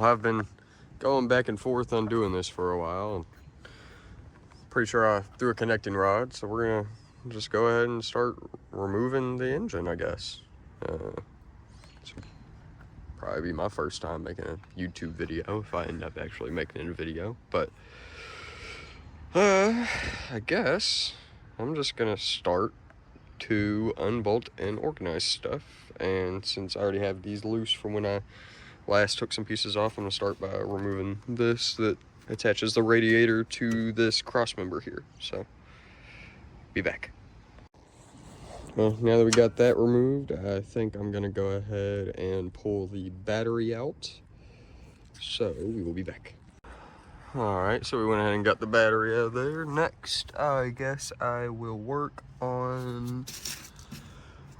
I've been going back and forth on doing this for a while. Pretty sure I threw a connecting rod, so we're gonna just go ahead and start removing the engine, I guess. This will probably be my first time making a YouTube video if I end up actually making a video, but I guess I'm just gonna start to unbolt and organize stuff. And since I already have these loose from when I last took some pieces off, I'm gonna start by removing this that attaches the radiator to this cross member here. So, be back. Well, now that we got that removed, I think I'm gonna go ahead and pull the battery out. So, we will be back. Alright, so we went ahead and got the battery out of there. Next, I guess I will work on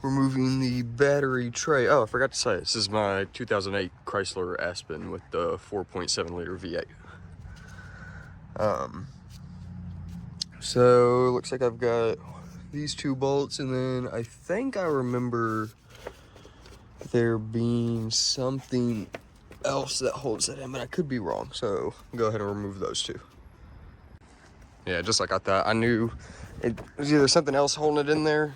removing the battery tray. Oh, I forgot to say, this is my 2008 Chrysler Aspen with the 4.7 liter V8. So, it looks like I've got these two bolts, and then I think I remember there being something else that holds that in, but I could be wrong, so go ahead and remove those two. Yeah, just like I thought. I knew it was either something else holding it in there,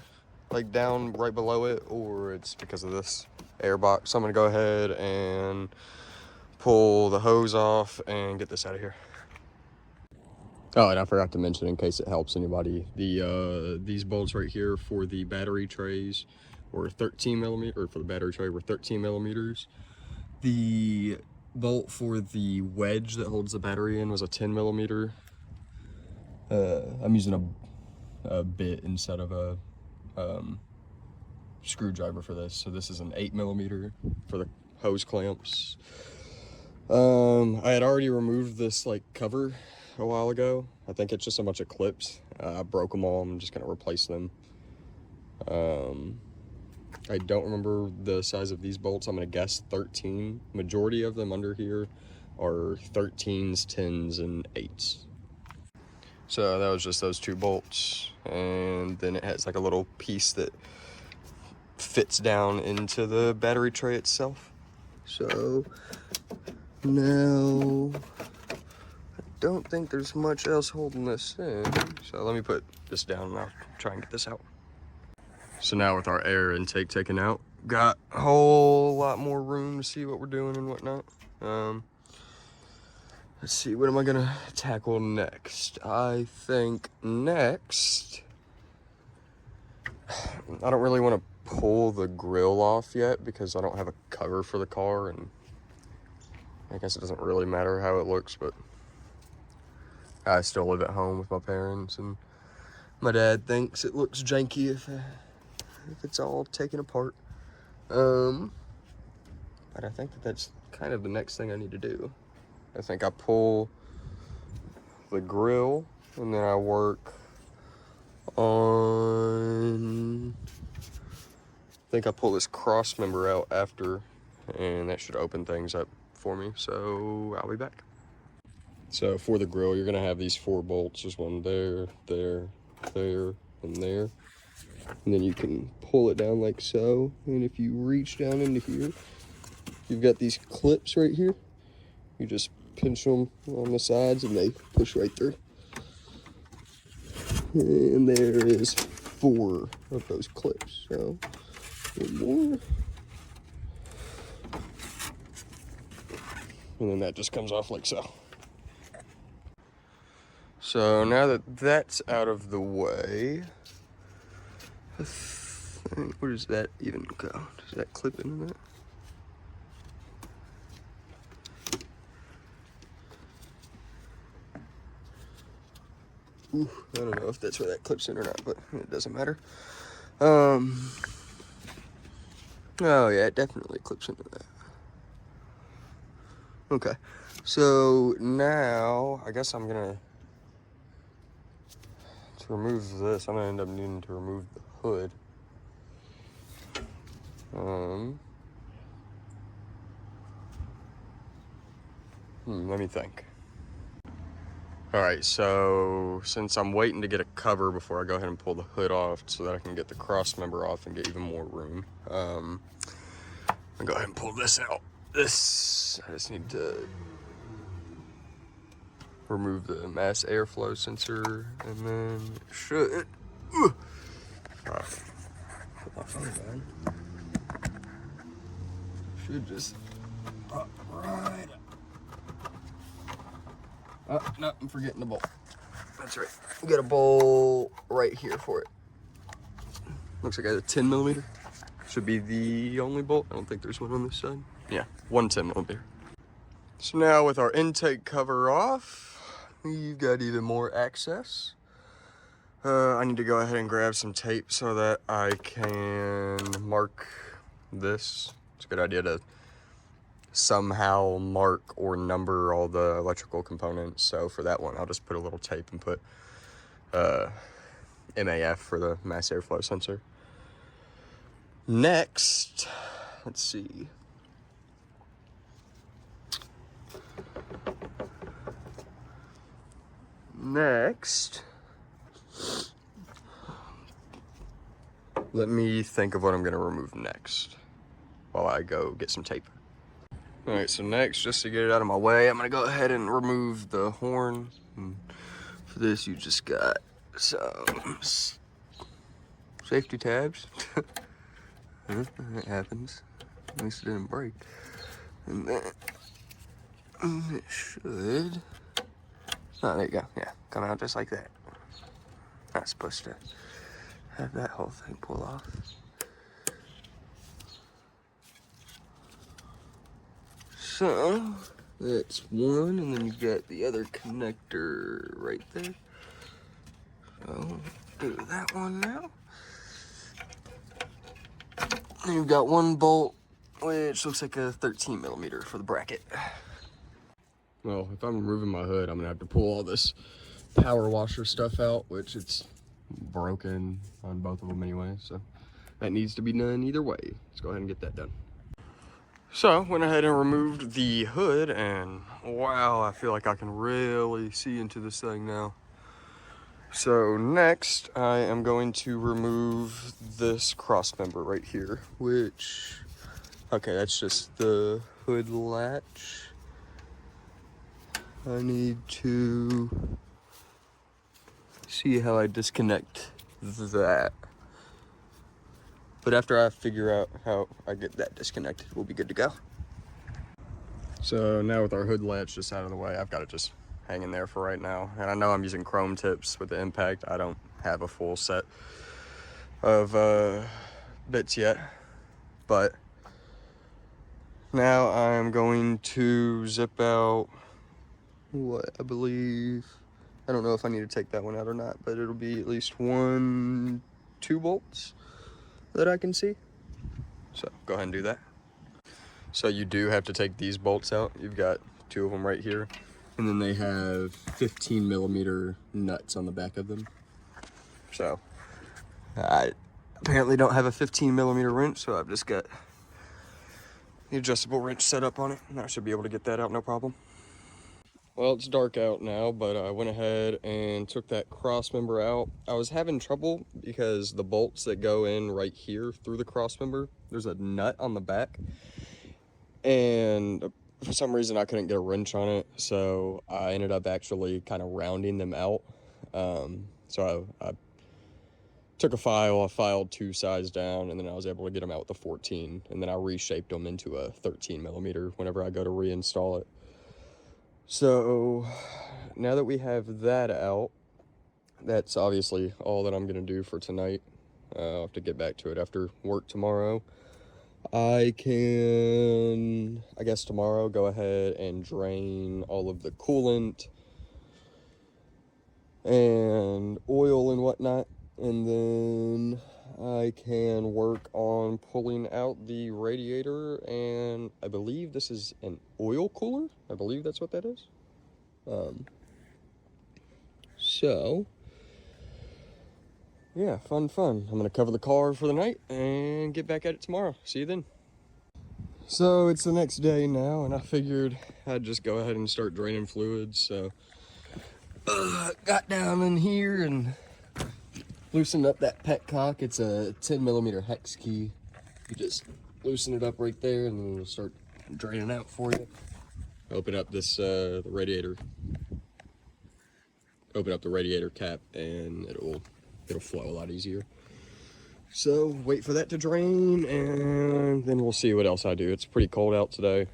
like down right below it, or it's because of this air box. So I'm gonna go ahead and pull the hose off and get this out of here. Oh, and I forgot to mention, in case it helps anybody, these bolts right here for the battery trays were 13 millimeter, or for the battery tray were 13 millimeters. The bolt for the wedge that holds the battery in was a 10 millimeter. I'm using a bit instead of a screwdriver for this. So this is an 8 millimeter for the hose clamps. I had already removed this like cover a while ago. I think it's just a bunch of clips. I broke them all. I'm just gonna replace them. I don't remember the size of these bolts. I'm gonna guess 13. Majority of them under here are 13s, 10s, and 8s. So that was just those two bolts. And then it has like a little piece that fits down into the battery tray itself. So now I don't think there's much else holding this in. So let me put this down and I'll try and get this out. So now with our air intake taken out, got a whole lot more room to see what we're doing and whatnot. Let's see, what am I gonna tackle next? I think next, I don't really want to pull the grill off yet because I don't have a cover for the car, and I guess it doesn't really matter how it looks, but I still live at home with my parents, and my dad thinks it looks janky if it's all taken apart. But I think that's kind of the next thing I need to do. I think I pull the grill and then I work on, I think I pull this cross member out after, and that should open things up for me. So I'll be back. So for the grill, you're gonna have these 4 bolts. There's one there, there, there, and there. And then you can pull it down like so. And if you reach down into here, you've got these clips right here. You just pinch them on the sides and they push right through. And there is 4 of those clips. So, one more. And then that just comes off like so. So now that that's out of the way, where does that even go? Does that clip into that? Ooh, I don't know if that's where that clips in or not, but it doesn't matter. Oh yeah, it definitely clips into that. Okay, so now I guess I'm gonna, to remove this, I'm gonna end up needing to remove the hood. Let me think. All right, so since I'm waiting to get a cover before I go ahead and pull the hood off so that I can get the cross member off and get even more room, I'm gonna go ahead and pull this out. this, I just need to remove the mass airflow sensor, and then it should. Put my phone down. Should just pop right up. Oh, no, I'm forgetting the bolt. That's right. We got a bolt right here for it. Looks like I have a 10 millimeter. Should be the only bolt. I don't think there's one on this side. Yeah, one 10 millimeter. So now with our intake cover off, we've got even more access. I need to go ahead and grab some tape so that I can mark this. It's a good idea to somehow mark or number all the electrical components. So for that one, I'll just put a little tape and put MAF for the mass airflow sensor. Next, let's see. Next, let me think of what I'm gonna remove next while I go get some tape. All right, so next, just to get it out of my way, I'm gonna go ahead and remove the horn. And for this, you just got some safety tabs. It happens. At least it didn't break. And then it should. Oh, there you go. Yeah, come out just like that. Not supposed to have that whole thing pull off. So that's one, and then you got the other connector right there. So do that one now. And you've got one bolt, which looks like a 13 millimeter for the bracket. Well, if I'm removing my hood, I'm gonna have to pull all this power washer stuff out, which it's broken on both of them anyway, so that needs to be done either way. Let's go ahead and get that done. So, went ahead and removed the hood, and wow, I feel like I can really see into this thing now. So next, I am going to remove this cross member right here, which, okay, that's just the hood latch. I need to see how I disconnect that. But after I figure out how I get that disconnected, we'll be good to go. So now with our hood latch just out of the way, I've got it just hanging there for right now. And I know I'm using chrome tips with the impact. I don't have a full set of bits yet. But now I'm going to zip out what I believe, I don't know if I need to take that one out or not, but it'll be at least 2 bolts that I can see. So go ahead and do that. So you do have to take these bolts out. You've got 2 of them right here, and then they have 15 millimeter nuts on the back of them. So I apparently don't have a 15 millimeter wrench, so I've just got the adjustable wrench set up on it, and I should be able to get that out no problem. Well, it's dark out now, but I went ahead and took that cross member out. I was having trouble because the bolts that go in right here through the cross member, there's a nut on the back, and for some reason I couldn't get a wrench on it, so I ended up actually kind of rounding them out. So I took a file, I filed 2 size down, and then I was able to get them out with a 14, and then I reshaped them into a 13 millimeter whenever I go to reinstall it. So now that we have that out, that's obviously all that I'm going to do for tonight. I'll have to get back to it after work tomorrow. I can, I guess tomorrow, go ahead and drain all of the coolant and oil and whatnot. And then I can work on pulling out the radiator, and I believe this is an oil cooler. I believe that's what that is. So yeah, fun. I'm gonna cover the car for the night and get back at it tomorrow. See you then. So it's the next day now, and I figured I'd just go ahead and start draining fluids. So got down in here and loosened up that petcock. It's a 10 millimeter hex key. You just loosen it up right there, and then it'll start drain it out for you. Open up this the radiator. Open up the radiator cap, and it'll flow a lot easier. So wait for that to drain, and then we'll see what else I do. It's pretty cold out today,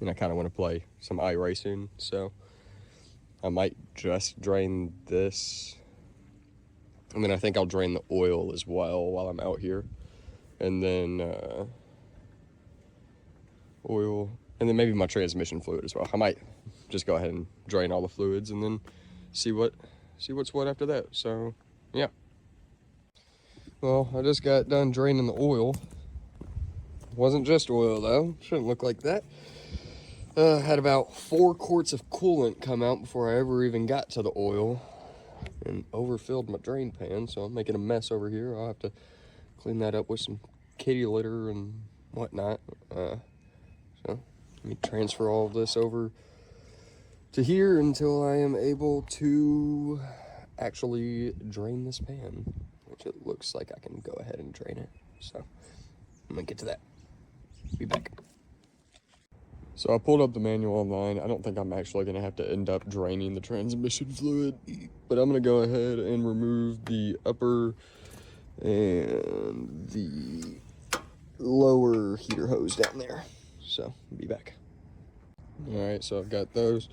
and I kind of want to play some iRacing, so I might just drain this, and then I think I'll drain the oil as well while I'm out here, and then oil, and then maybe my transmission fluid as well. I might just go ahead and drain all the fluids, and then see what's what after that. So yeah. Well, I just got done draining the oil. Wasn't just oil though. Shouldn't look like that. Had about 4 quarts of coolant come out before I ever even got to the oil, and overfilled my drain pan, so I'm making a mess over here. I'll have to clean that up with some kitty litter and whatnot. So let me transfer all of this over to here until I am able to actually drain this pan, which it looks like I can go ahead and drain it. So I'm gonna get to that. Be back. So I pulled up the manual online. I don't think I'm actually gonna have to end up draining the transmission fluid, but I'm gonna go ahead and remove the upper and the lower heater hose down there. So be back. All right, so I've got those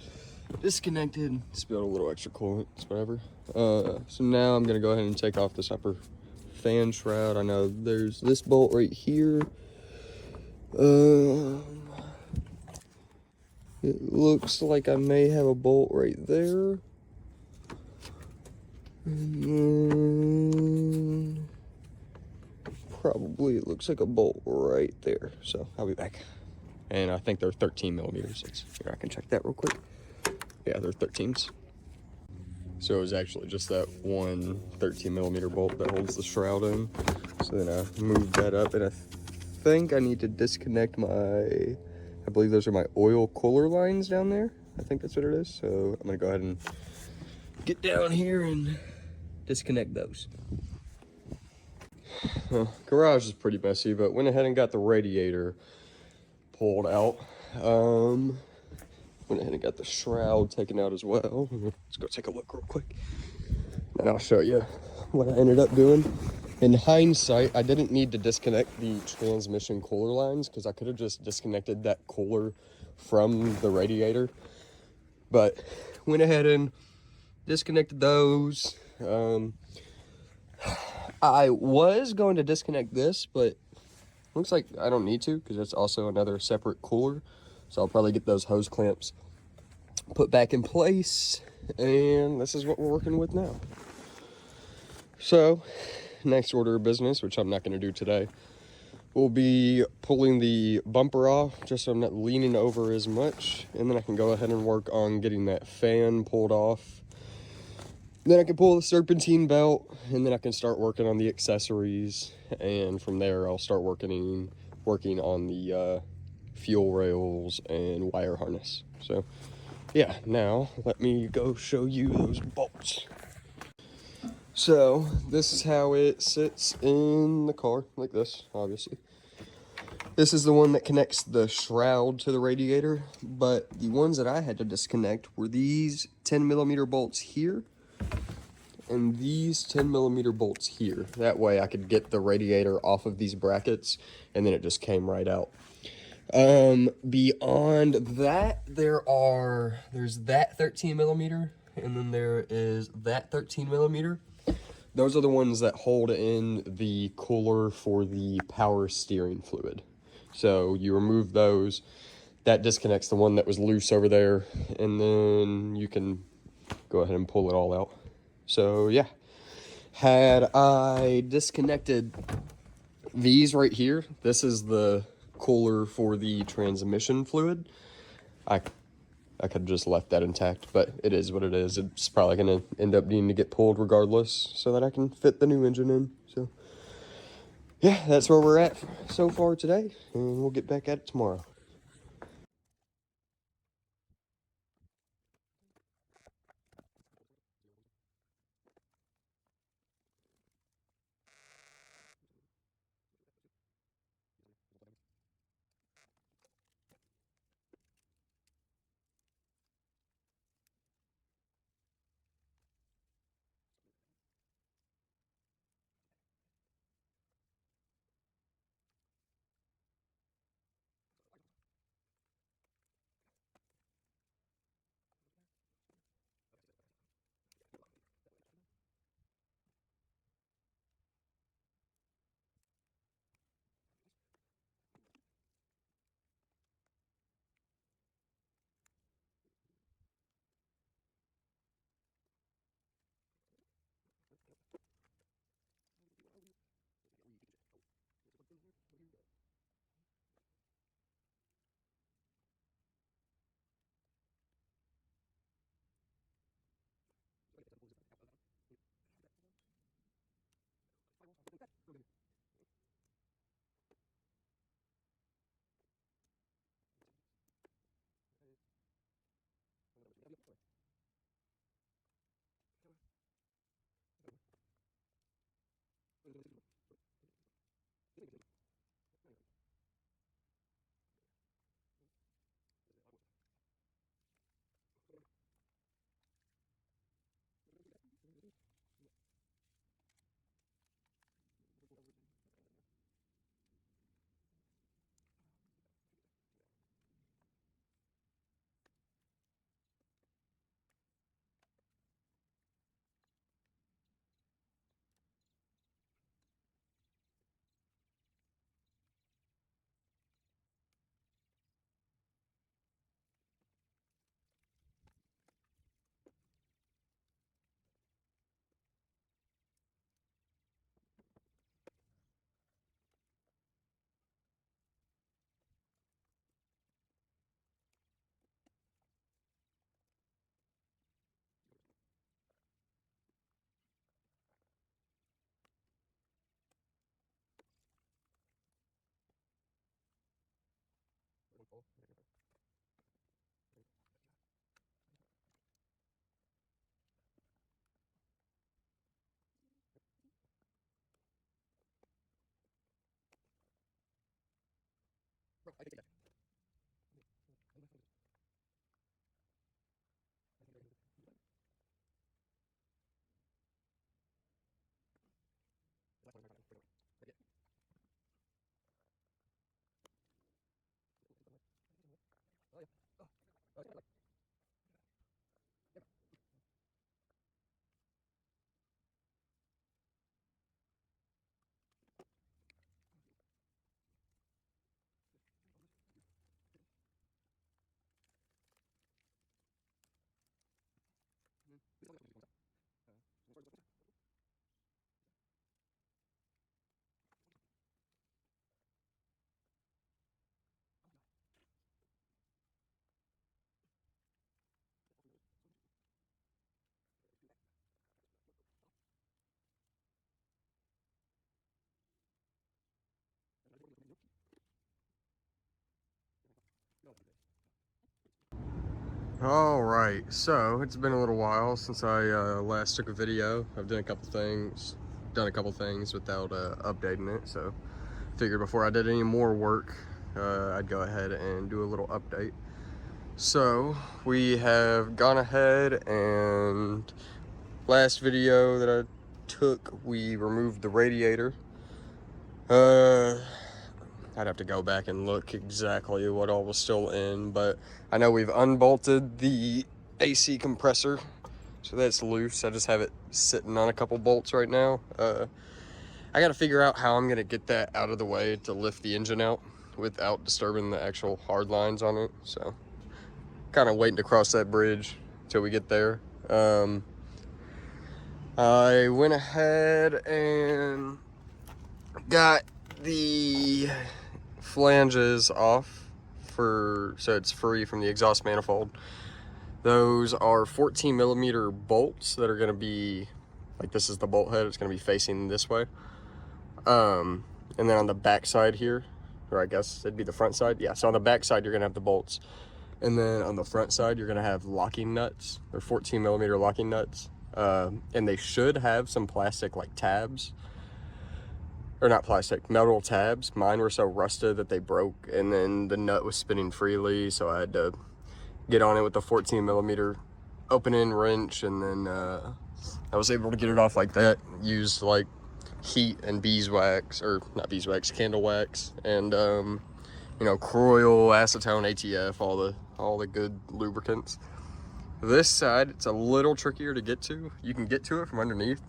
disconnected. Spilled a little extra coolant, it's whatever. So now I'm gonna go ahead and take off this upper fan shroud. I know there's this bolt right here. It looks like I may have a bolt right there. And then probably it looks like a bolt right there. So I'll be back. And I think they're 13 millimeters. Here, I can check that real quick. Yeah, they're 13s. So it was actually just that one 13 millimeter bolt that holds the shroud in. So then I moved that up, and I think I need to disconnect my, I believe those are my oil cooler lines down there. I think that's what it is. So I'm gonna go ahead and get down here and disconnect those. Garage is pretty messy, but went ahead and got the radiator pulled out. Went ahead and got the shroud taken out as well. Let's go take a look real quick, and I'll show you what I ended up doing. In hindsight, I didn't need to disconnect the transmission cooler lines because I could have just disconnected that cooler from the radiator. But went ahead and disconnected those. I was going to disconnect this, but looks like I don't need to because it's also another separate cooler. So I'll probably get those hose clamps put back in place, and this is what we're working with now. So next order of business, which I'm not going to do today, will be pulling the bumper off just so I'm not leaning over as much, and then I can go ahead and work on getting that fan pulled off. Then I can pull the serpentine belt, and then I can start working on the accessories, and from there I'll start working on the fuel rails and wire harness. So yeah, now let me go show you those bolts. So this is how it sits in the car, like this, obviously. This is the one that connects the shroud to the radiator, but the ones that I had to disconnect were these 10 millimeter bolts here and these 10 millimeter bolts here. That way I could get the radiator off of these brackets, and then it just came right out. Beyond that, there's that 13 millimeter, and then there is that 13 millimeter. Those are the ones that hold in the cooler for the power steering fluid. So you remove those, that disconnects the one that was loose over there, and then you can go ahead and pull it all out. So yeah, had I disconnected these right here, this is the cooler for the transmission fluid. I could have just left that intact, but it is what it is. It's probably going to end up needing to get pulled regardless so that I can fit the new engine in. So yeah, that's where we're at so far today, and we'll get back at it tomorrow. All right, so it's been a little while since I last took a video. I've done a couple things without updating it, so figured before I did any more work, I'd go ahead and do a little update. So we have gone ahead and last video that I took, we removed the radiator. I'd have to go back and look exactly what all was still in, but I know we've unbolted the AC compressor, so that's loose. I just have it sitting on a couple bolts right now. I gotta figure out how I'm gonna get that out of the way to lift the engine out without disturbing the actual hard lines on it. So kind of waiting to cross that bridge till we get there. I went ahead and got the flanges off so it's free from the exhaust manifold. Those are 14mm bolts that are going to be like, this is the bolt head, it's going to be facing this way, and then on the back side here, or I guess it'd be the front side, yeah, so on the back side you're going to have the bolts, and then on the front side you're going to have locking nuts, or 14mm locking nuts, and they should have some plastic like tabs, or not plastic, metal tabs. Mine were so rusted that they broke, and then the nut was spinning freely, so I had to get on it with the 14mm open-end wrench, and then I was able to get it off like that. Used like heat and beeswax, or not beeswax, candle wax, and you know, Croyle, acetone, ATF, all the good lubricants. This side, it's a little trickier to get to. You can get to it from underneath.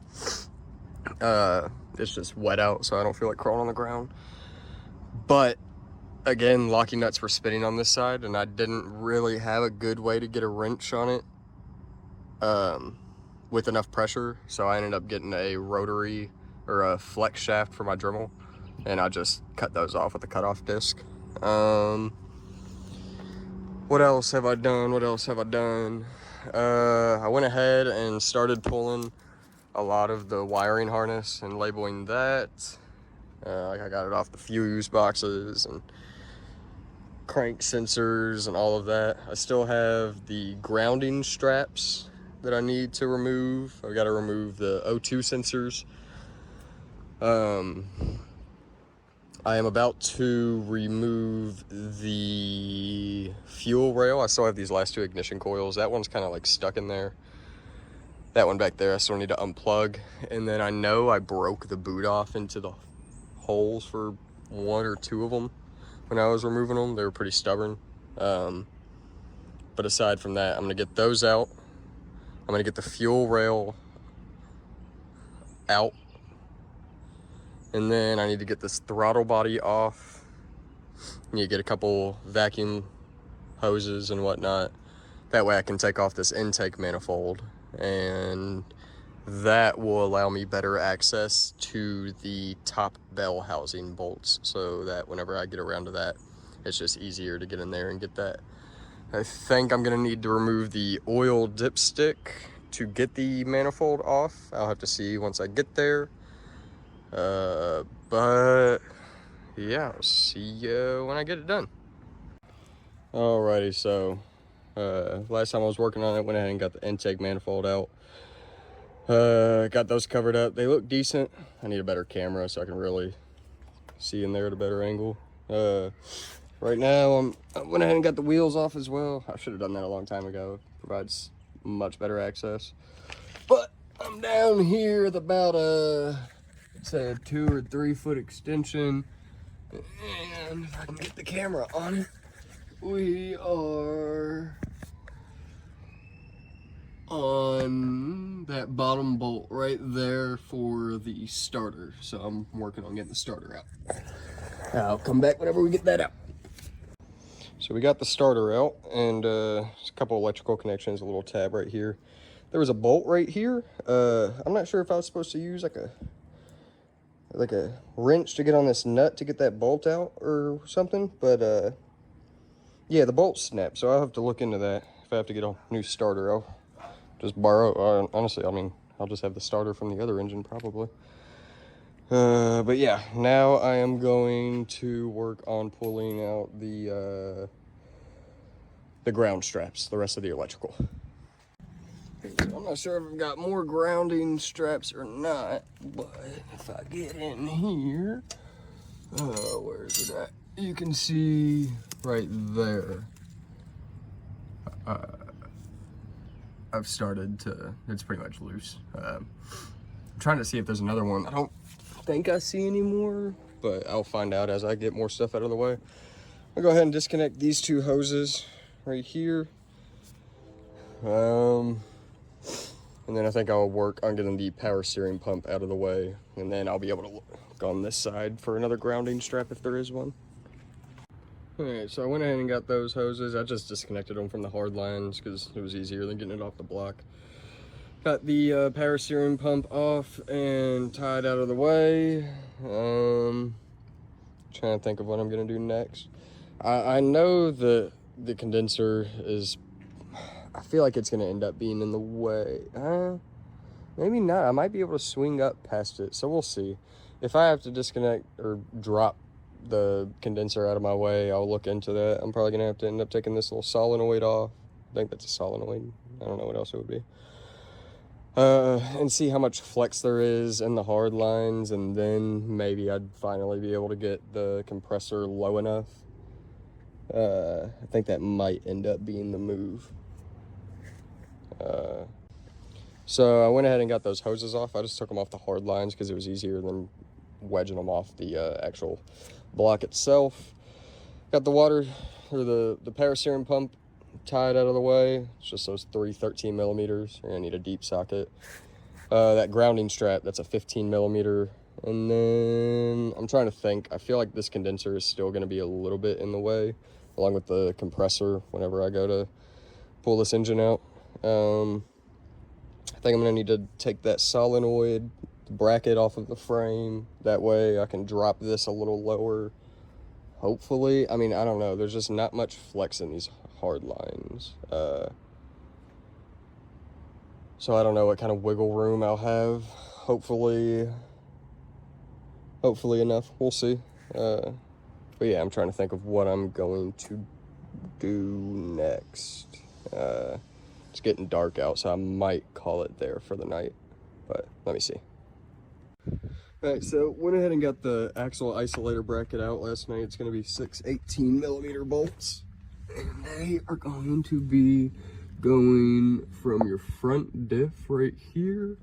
It's just wet out, so I don't feel like crawling on the ground. But again, locking nuts were spinning on this side, and I didn't really have a good way to get a wrench on it with enough pressure, so I ended up getting a rotary or a flex shaft for my Dremel, and I just cut those off with a cutoff disc. What else have I done? I went ahead and started pulling a lot of the wiring harness and labeling that. I got it off the fuse boxes and crank sensors and all of that. I still have the grounding straps that I need to remove. I got to remove the O2 sensors. I am about to remove the fuel rail. I still have these last two ignition coils. That one's kind of like stuck in there. That one back there I still need to unplug. And then I know I broke the boot off into the holes for one or two of them when I was removing them. They were pretty stubborn. But aside from that, I'm gonna get those out. I'm gonna get the fuel rail out. And then I need to get this throttle body off. I need to get a couple vacuum hoses and whatnot. That way I can take off this intake manifold, and that will allow me better access to the top bell housing bolts, so that whenever I get around to that, it's just easier to get in there and get that. I think I'm gonna need to remove the oil dipstick to get the manifold off. I'll have to see once I get there. But yeah, I'll see you when I get it done. Alrighty, so last time I was working on it, went ahead and got the intake manifold out. Got those covered up. They look decent. I need a better camera so I can really see in there at a better angle. Right now I went ahead and got the wheels off as well. I should have done that a long time ago. Provides much better access. But I'm down here at about it's a 2 or 3 foot extension, and if I can get the camera on it, we are on that bottom bolt right there for the starter. So I'm working on getting the starter out. I'll come back whenever we get that out. So we got the starter out, and a couple electrical connections, a little tab right here. There was a bolt right here. I'm not sure if I was supposed to use like a wrench to get on this nut to get that bolt out or something, but yeah, the bolt snapped, so I'll have to look into that. If I have to get a new starter, I'll just borrow, honestly, I mean, I'll just have the starter from the other engine probably. But yeah, now I am going to work on pulling out the the ground straps, the rest of the electrical. I'm not sure if I've got more grounding straps or not, but if I get in here, where is it at? You can see right there. I've started to, it's pretty much loose. I'm trying to see if there's another one. I don't think I see any more, but I'll find out as I get more stuff out of the way. I'll go ahead and disconnect these two hoses right here. And then I think I'll work on getting the power steering pump out of the way, and then I'll be able to look on this side for another grounding strap if there is one. Alright, so I went ahead and got those hoses. I just disconnected them from the hard lines because it was easier than getting it off the block. Got the power steering pump off and tied out of the way. Trying to think of what I'm going to do next. I know that the condenser is, I feel like it's going to end up being in the way. Maybe not. I might be able to swing up past it, so we'll see. If I have to disconnect or drop the condenser out of my way, I'll look into that. I'm probably gonna have to end up taking this little solenoid off. I think that's a solenoid. I don't know what else it would be. And see how much flex there is in the hard lines, and then maybe I'd finally be able to get the compressor low enough. I think that might end up being the move. So I went ahead and got those hoses off. I just took them off the hard lines because it was easier than wedging them off the actual block itself. Got the water, or the power steering pump tied out of the way. It's just those three 13 millimeters. You're gonna need a deep socket. That grounding strap, that's a 15 millimeter. And then I'm trying to think. I feel like this condenser is still gonna be a little bit in the way, along with the compressor whenever I go to pull this engine out. I think I'm gonna need to take that solenoid bracket off of the frame. That way I can drop this a little lower, hopefully. I mean, I don't know. There's just not much flex in these hard lines. So I don't know what kind of wiggle room I'll have. Hopefully enough. We'll see. But yeah, I'm trying to think of what I'm going to do next. It's getting dark out, so I might call it there for the night, but let me see. Alright, so went ahead and got the axle isolator bracket out last night. It's going to be 6 18 millimeter bolts, and they are going to be going from your front diff right here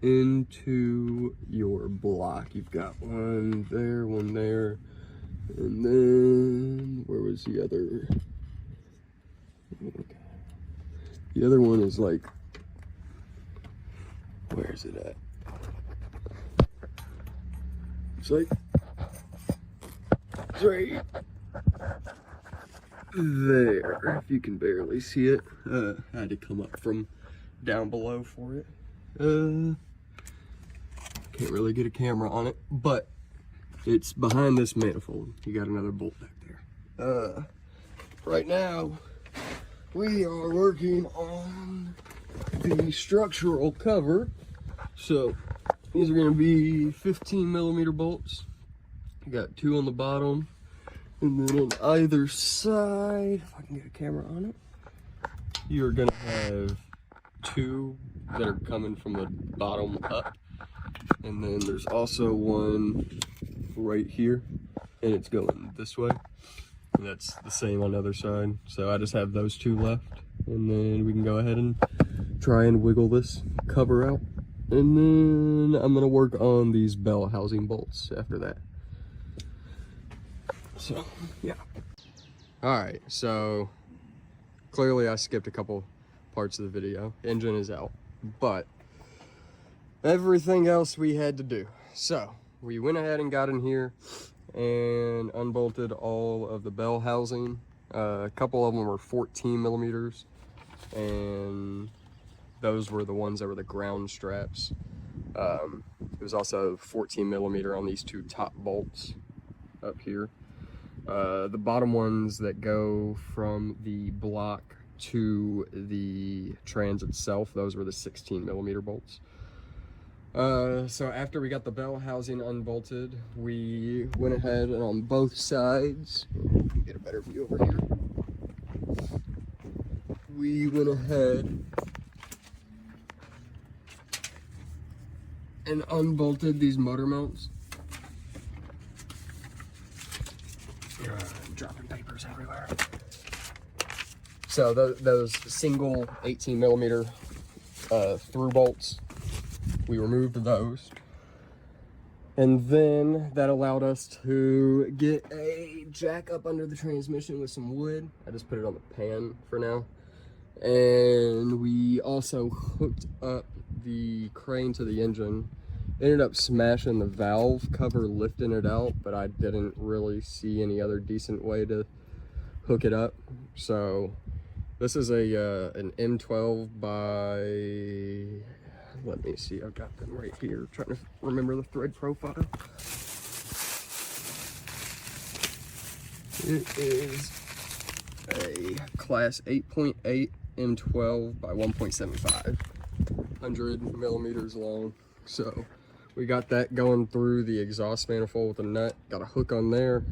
into your block. You've got one there, and then where was the other? The other one is like, where is it at? It's like, it's right there, if you can barely see it. I had to come up from down below for it. Can't really get a camera on it, but it's behind this manifold. You got another bolt back there. Right now, we are working on the structural cover. So these are going to be 15 millimeter bolts. You got 2 on the bottom, and then on either side, if I can get a camera on it, you're going to have 2 that are coming from the bottom up, and then there's also one right here, and it's going this way. And that's the same on the other side. So I just have those 2 left, and then we can go ahead and try and wiggle this cover out. And then I'm gonna work on these bell housing bolts after that. So yeah. All right, so clearly I skipped a couple parts of the video. Engine is out, but everything else we had to do. So we went ahead and got in here and unbolted all of the bell housing. A couple of them were 14 millimeters, and those were the ones that were the ground straps. It was also 14 millimeter on these 2 top bolts up here. The bottom ones that go from the block to the trans itself, those were the 16 millimeter bolts. So after we got the bell housing unbolted, we went ahead and on both sides, you can get a better view over here. we went ahead and unbolted these motor mounts. Dropping papers everywhere. So those single 18 millimeter through bolts, we removed those. And then that allowed us to get a jack up under the transmission with some wood. I just put it on the pan for now. And we also hooked up the crane to the engine. Ended up smashing the valve cover, lifting it out, but I didn't really see any other decent way to hook it up. So this is an M12 by, let me see, I've got them right here, trying to remember the thread profile. It is a class 8.8 M12 by 1.75, 100 millimeters long. So we got that going through the exhaust manifold with a nut, got a hook on there.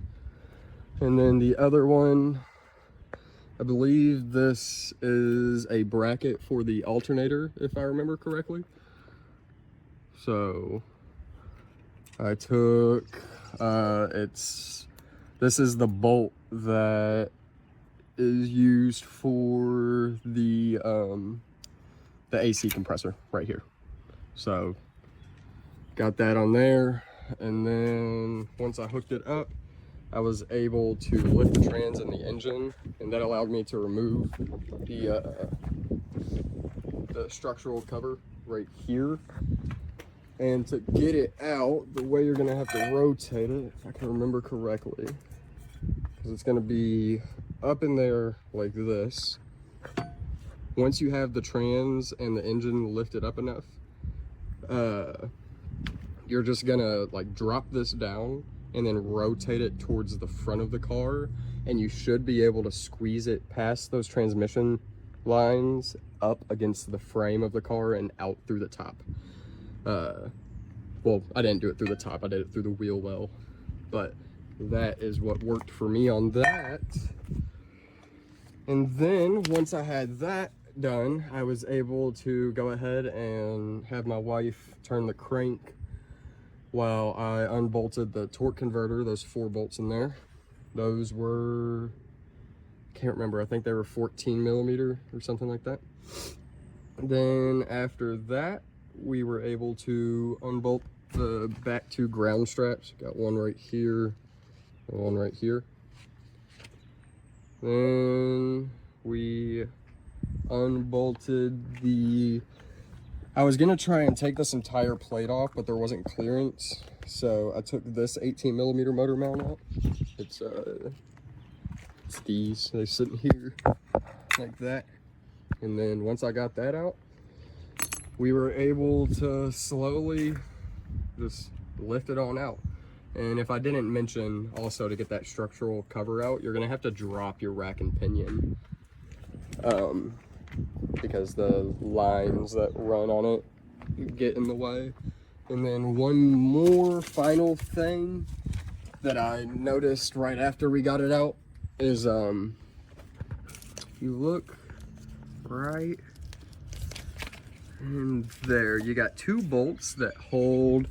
And then the other one, I believe this is a bracket for the alternator, if I remember correctly. So I took, this is the bolt that is used for the AC compressor right here. So got that on there, and then once I hooked it up, I was able to lift the trans in the engine, and that allowed me to remove the structural cover right here. And to get it out, the way you're gonna have to rotate it, if I can remember correctly, because it's gonna be up in there like this. Once you have the trans and the engine lifted up enough, you're just gonna like drop this down and then rotate it towards the front of the car, and you should be able to squeeze it past those transmission lines up against the frame of the car and out through the top. Well, I didn't do it through the top, I did it through the wheel well, but that is what worked for me on that. And then once I had that done, I was able to go ahead and have my wife turn the crank while I unbolted the torque converter, those 4 bolts in there. Those were, can't remember, I think they were 14 millimeter or something like that. Then after that, we were able to unbolt the back 2 ground straps. Got one right here and one right here. Then we unbolted the, I was gonna try and take this entire plate off, but there wasn't clearance. So I took this 18 millimeter motor mount out. It's these, they sit here like that. And then once I got that out, we were able to slowly just lift it on out. And if I didn't mention also, to get that structural cover out, you're gonna have to drop your rack and pinion, because the lines that run on it get in the way. And then one more final thing that I noticed right after we got it out is, if you look right in there, you got 2 bolts that hold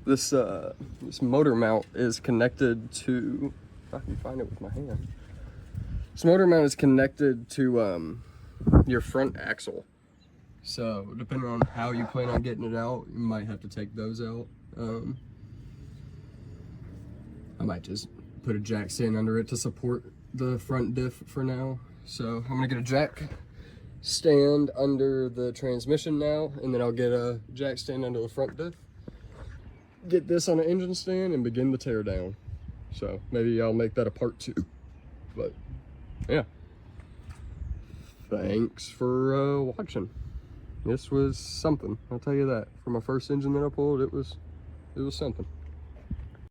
this. This motor mount is connected to, if I can find it with my hand. This motor mount is connected to your front axle. So depending on how you plan on getting it out, you might have to take those out. I might just put a jack stand under it to support the front diff for now. So I'm gonna get a jack stand under the transmission now, and then I'll get a jack stand under the front diff, get this on an engine stand, and begin the tear down. So maybe I'll make that a part 2. But yeah, thanks for watching. This was something, I'll tell you that. For my first engine that I pulled, it was something.